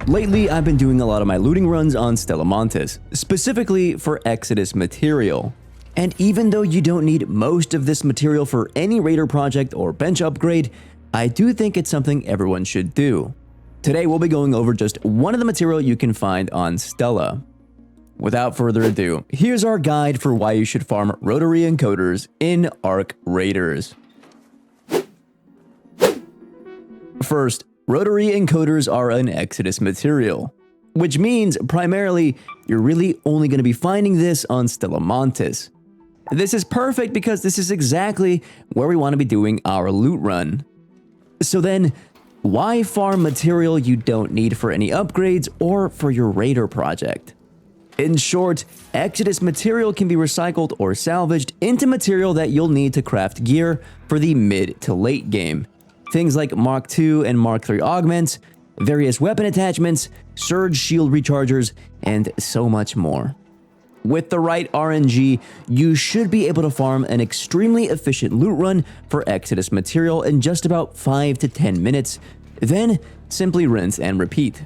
Lately, I've been doing a lot of my looting runs on Stellamontis, specifically for Exodus material. And even though you don't need most of this material for any raider project or bench upgrade, I do think it's something everyone should do. Today we'll be going over just one of the material you can find on Stella. Without further ado, here's our guide for why you should farm Rotary Encoders in Arc Raiders. First, Rotary Encoders are an Exodus material, which means primarily you're really only going to be finding this on Stellamontis. This is perfect because this is exactly where we want to be doing our loot run. So then, why farm material you don't need for any upgrades or for your raider project? In short, Exodus material can be recycled or salvaged into material that you'll need to craft gear for the mid to late game. Things like Mark II and Mark III augments, various weapon attachments, surge shield rechargers, and so much more. With the right RNG, you should be able to farm an extremely efficient loot run for Exodus material in just about 5 to 10 minutes, then simply rinse and repeat.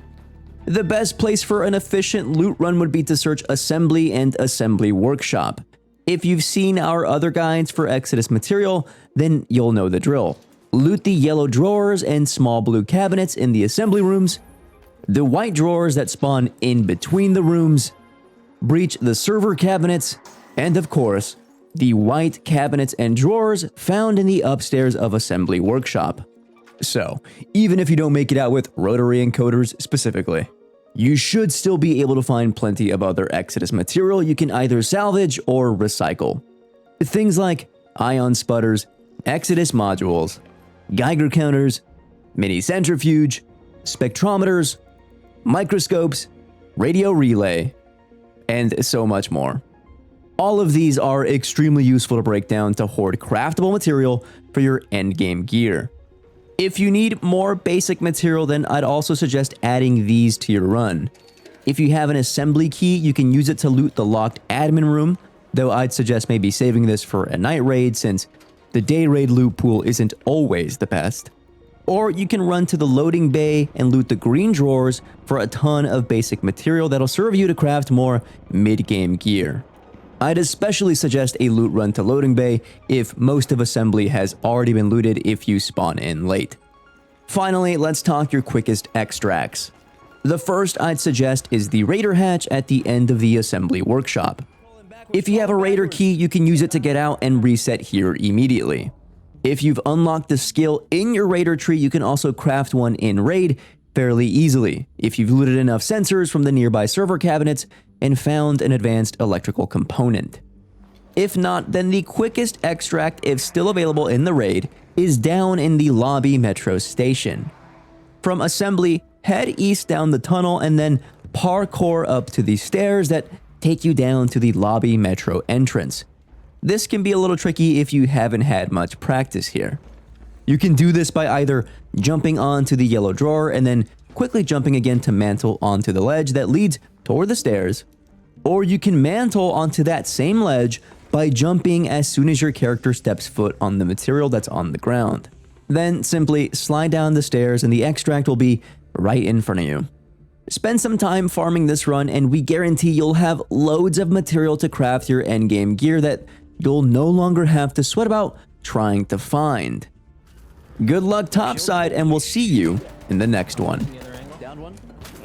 The best place for an efficient loot run would be to search Assembly and Assembly Workshop. If you've seen our other guides for Exodus material, then you'll know the drill. Loot the yellow drawers and small blue cabinets in the assembly rooms, the white drawers that spawn in between the rooms, breach the server cabinets, and of course, the white cabinets and drawers found in the upstairs of Assembly Workshop. So, even if you don't make it out with Rotary Encoders specifically, you should still be able to find plenty of other Exodus material you can either salvage or recycle. Things like ion sputters, Exodus modules, Geiger counters, mini centrifuge, spectrometers, microscopes, radio relay, and so much more. All of these are extremely useful to break down to hoard craftable material for your endgame gear. If you need more basic material, then I'd also suggest adding these to your run. If you have an assembly key, you can use it to loot the locked admin room, though I'd suggest maybe saving this for a night raid since the day raid loot pool isn't always the best. Or you can run to the loading bay and loot the green drawers for a ton of basic material that'll serve you to craft more mid-game gear. I'd especially suggest a loot run to loading bay if most of assembly has already been looted if you spawn in late. Finally, let's talk your quickest extracts. The first I'd suggest is the raider hatch at the end of the assembly workshop. If you have a raider key, you can use it to get out and reset here immediately. If you've unlocked the skill in your raider tree, you can also craft one in raid fairly easily if you've looted enough sensors from the nearby server cabinets and found an advanced electrical component. If not, then the quickest extract, if still available in the raid, is down in the lobby metro station. From assembly, head east down the tunnel and then parkour up to the stairs that take you down to the lobby metro entrance. This can be a little tricky if you haven't had much practice here. You can do this by either jumping onto the yellow drawer and then quickly jumping again to mantle onto the ledge that leads toward the stairs, or you can mantle onto that same ledge by jumping as soon as your character steps foot on the material that's on the ground. Then simply slide down the stairs and the extract will be right in front of you. Spend some time farming this run and we guarantee you'll have loads of material to craft your endgame gear that you'll no longer have to sweat about trying to find. Good luck topside and we'll see you in the next one. Down one.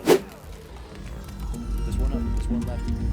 There's one up, there's one left.